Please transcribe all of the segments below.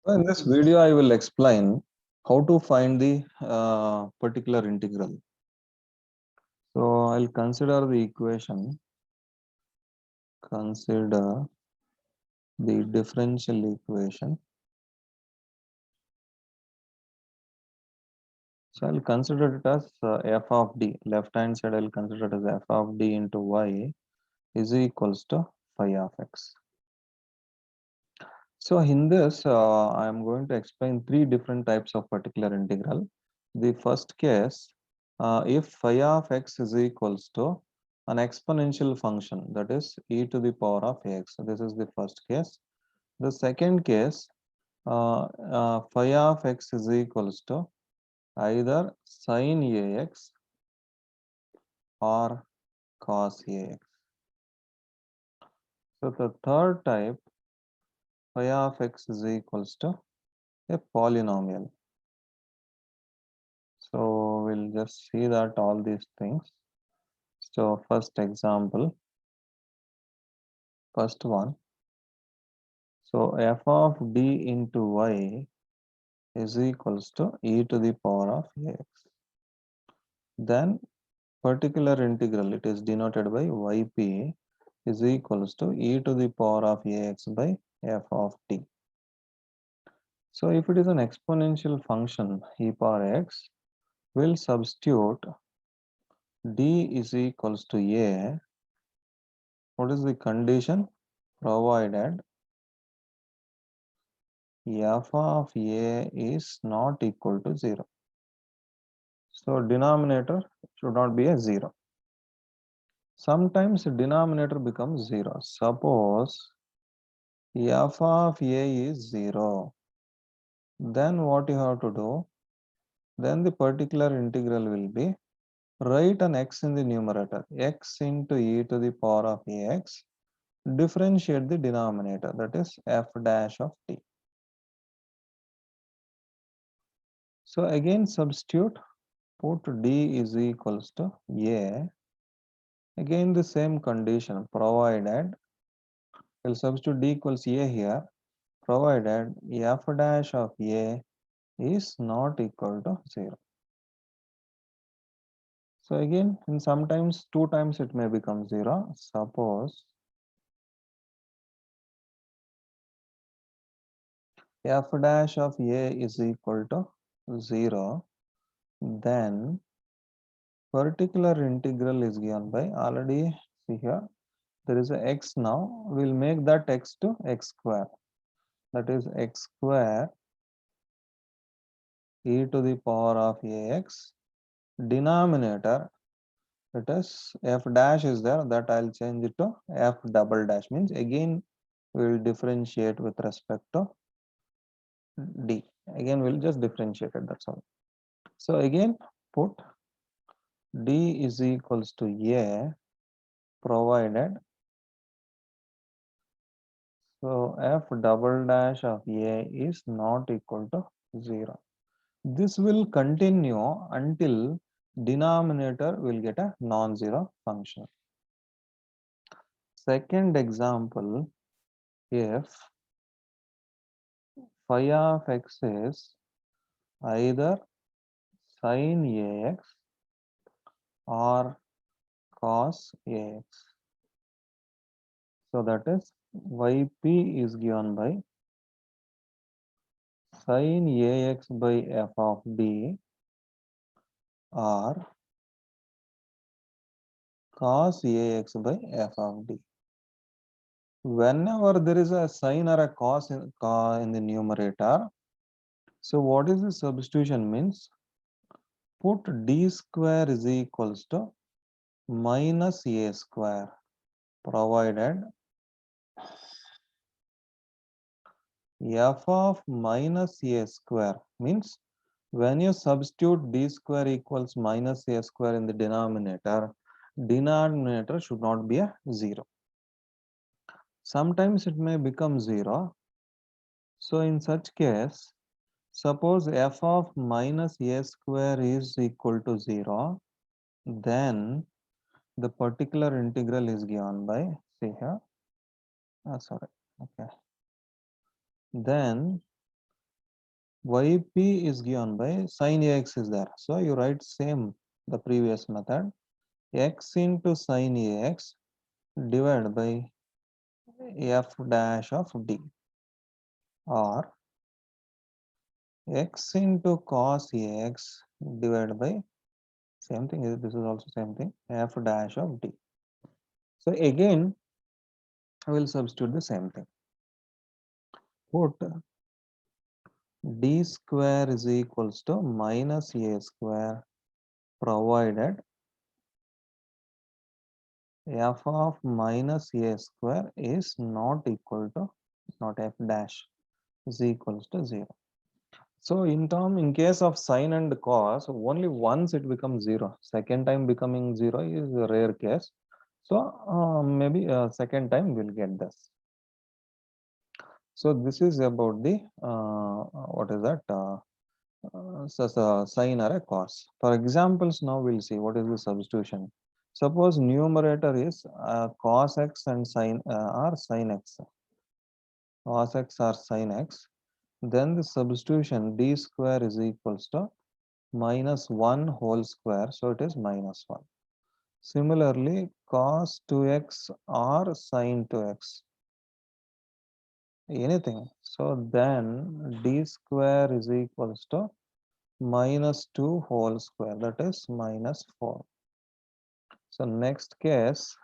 In this video, I will explain how to find the particular integral. So I'll consider the equation, consider the differential equation. So I'll consider it as f of d. Left hand side, I'll consider it as f of d into y is equals to phi of x. So in this, I am going to explain three different types of particular integral. The first case, if phi of x is equals to an exponential function, that is e to the power of x. So this is the first case. The second case, phi of x is equals to either sin ax or cos ax. So the third type, phi of x is equals to a polynomial. So we'll just see that all these things. So first example, first one. So f of d into y is equals to e to the power of x. Then particular integral, it is denoted by yp, is equals to e to the power of ax by f of t. So if it is an exponential function e power x, we'll substitute d is equals to a. What is the condition? Provided f of a is not equal to 0. So denominator should not be a 0. Sometimes denominator becomes 0. Suppose f of a is 0. Then what you have to do? Then the particular integral will be write an x in the numerator, x into e to the power of ax, differentiate the denominator, that is f dash of t. So again substitute, put d is equals to a. Again the same condition, provided, we'll substitute d equals a here, provided f dash of a is not equal to 0. So again, in sometimes 2 times it may become 0. Suppose f dash of a is equal to 0, then particular integral is given by, already see here, there is a x now, we'll make that x to x square, that is x square e to the power of ax, denominator, it is f dash is there, that I'll change it to f double dash, means again we will differentiate with respect to d. Again we'll just differentiate it, that's all. So again put d is equals to a, provided, so f double dash of a is not equal to 0. This will continue until denominator will get a non-zero function. Second example, if phi of x is either sin ax or cos ax, so that is yp is given by sin ax by f of d or cos ax by f of d. Whenever there is a sin or a cos in the numerator, so what is the substitution means? Put d square is equals to minus a square, provided f of minus a square, means when you substitute d square equals minus a square in the denominator, denominator should not be a 0. Sometimes it may become 0. So in such case, suppose f of minus a square is equal to 0, then the particular integral is given by, see here, sorry, okay. Then yp is given by sin ax is there. So you write same the previous method, x into sin ax divided by f dash of d, or x into cos ax divided by same thing, this is also same thing, f dash of d. So again I will substitute the same thing. Put d square is equals to minus a square provided f of minus a square is not equal to, not f dash, is equals to 0. So in case of sine and cos, only once it becomes 0. Second time becoming 0 is a rare case. So maybe second time we'll get this. So this is about the what is that sine or a cos. For examples, now we'll see what is the substitution. Suppose numerator is cos x and sine or sin x, cos x or sin x. Then the substitution d square is equals to minus 1 whole square, so it is minus 1. Similarly, cos 2x or sin 2x, anything. So then d square is equals to minus 2 whole square, that is minus 4. So next case,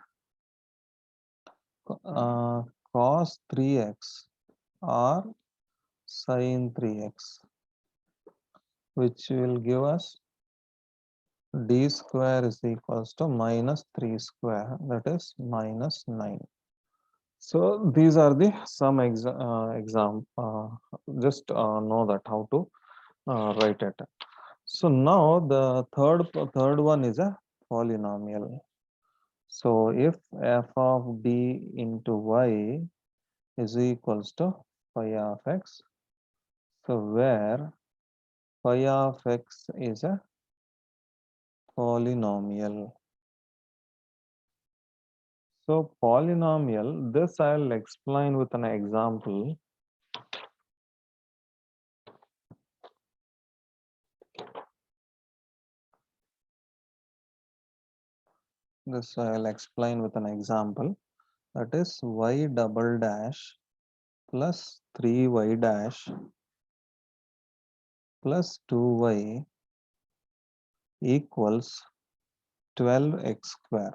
cos 3x or sin 3x, which will give us d square is equals to minus 3 square, that is minus 9. So these are the some exam. Just know that how to write it. So now the third one is a polynomial. So if f of d into y is equals to phi of x, so where phi of x is a polynomial. So polynomial, this I'll explain with an example. This I'll explain with an example. That is y double dash plus 3y dash plus 2y equals 12x square.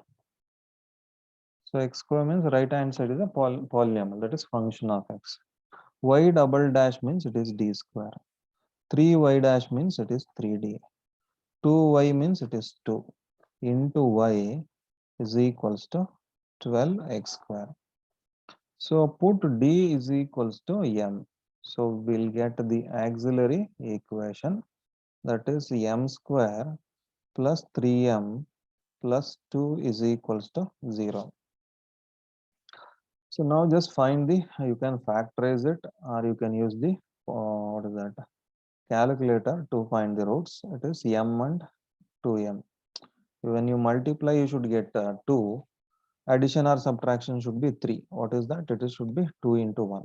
So x square means right hand side is a polynomial, that is function of x. Y double dash means it is d square. 3y dash means it is 3d. 2y means it is 2 into y is equals to 12x square. So put d is equals to m. So we'll get the auxiliary equation, that is m square plus 3m plus 2 is equals to 0. So now just find the, you can factorize it or you can use the, what is that, calculator to find the roots. It is m and 2m. When you multiply, you should get 2. Addition or subtraction should be 3. What is that? It should be 2 into 1.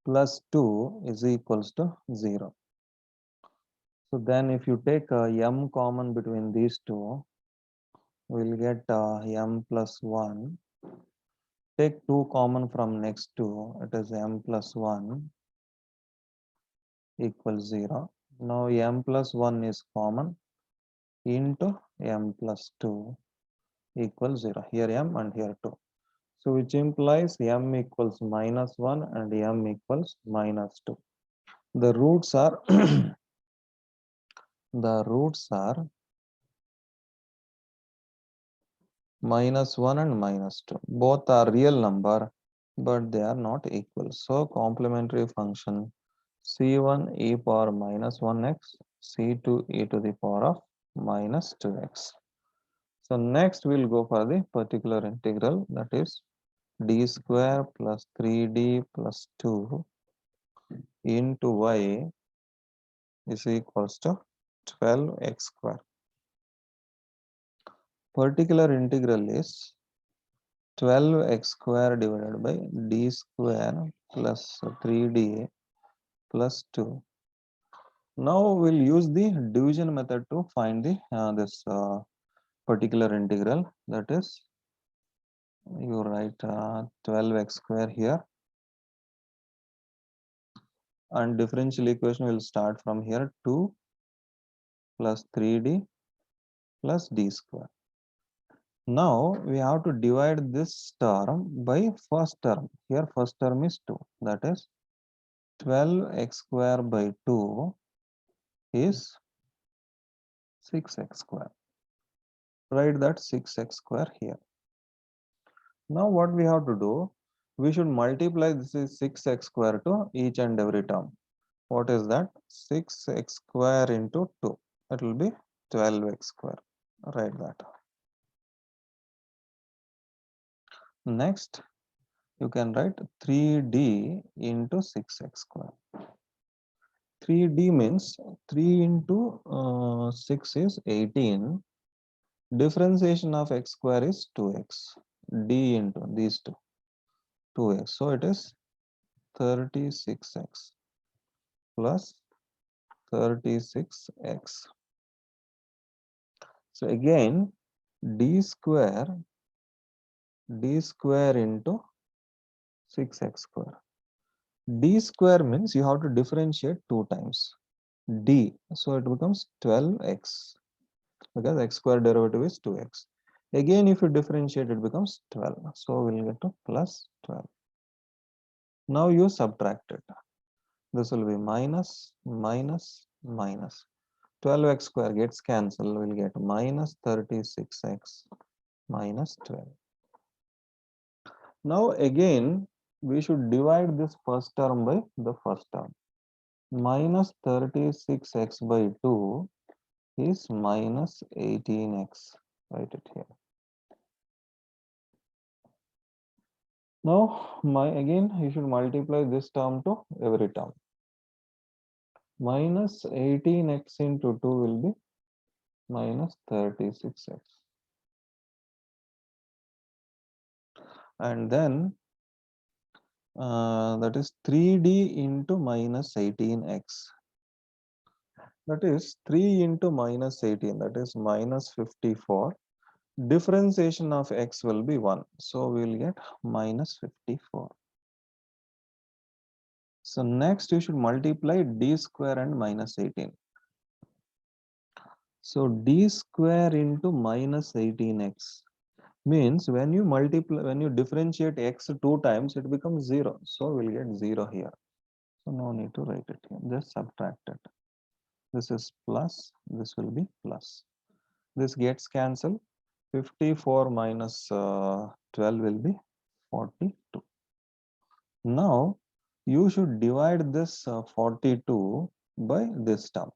Plus 2 is equals to 0. So then if you take m common between these two, we'll get m plus 1. Take 2 common from next two, it is m plus 1 equals 0. Now m plus 1 is common into m plus 2 equals 0. Here m and here 2. So which implies m equals minus 1 and m equals minus 2. The roots are the roots are minus 1 and minus 2. Both are real number, but they are not equal. So complementary function c1 e power minus 1x, c2 e to the power of minus 2x. So next we'll go for the particular integral, that is d square plus 3d plus 2 into y is equals to 12x square. Particular integral is 12x square divided by d square plus 3d plus 2. Now we'll use the division method to find the this particular integral. That is, you write 12x square here, and differential equation will start from here, 2 plus 3d plus d square. Now we have to divide this term by first term. Here first term is 2. That is 12x square by 2 is 6x square. Write that 6x square here. Now what we have to do? We should multiply this is 6x square to each and every term. What is that? 6x square into 2. It will be 12x square. Write that. Next, you can write 3d into 6x square. 3d means 3 into 6 is 18. Differentiation of x square is 2x. D into these two, 2x. So it is 36x plus 36x. So again, d square into 6x square. D square means you have to differentiate 2 times d, so it becomes 12x, because x square derivative is 2x. Again, if you differentiate, it becomes 12, so we'll get to plus 12. Now you subtract it. This will be minus minus minus. 12x square gets cancelled, we'll get minus 36x minus 12. Now again, we should divide this first term by the first term. Minus 36x by 2 is minus 18x. Write it here. Now, again, you should multiply this term to every term. Minus 18x into 2 will be minus 36x. And then that is 3d into minus 18x. That is 3 into minus 18, that is minus 54. Differentiation of x will be 1. So we will get minus 54. So next you should multiply d square and minus 18. So d square into minus 18x means when you multiply, when you differentiate x 2 times, it becomes 0. So we'll get 0 here. So no need to write it here. Just subtract it. This is plus, this will be plus. This gets cancelled. 54 minus 12 will be 42. Now you should divide this 42 by this term.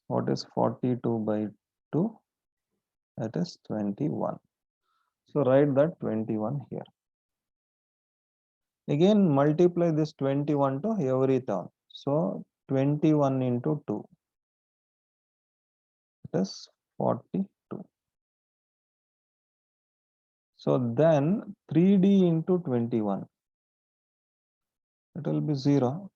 What is 42 by 2? That is 21. So write that 21 here. Again multiply this 21 to every term. So 21 into 2. It is 42. So then 3d into 21. It will be 0.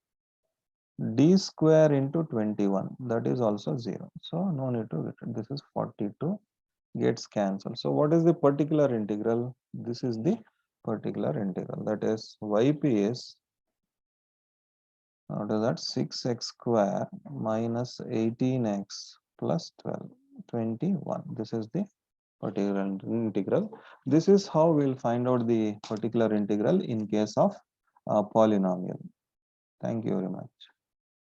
D square into 21, that is also 0. So no need to get it. This is 42, gets cancelled. So what is the particular integral? This is the particular integral. That is yp is, what is that, 6x square minus 18x plus 12, 21. This is the particular integral. This is how we'll find out the particular integral in case of polynomial. Thank you very much.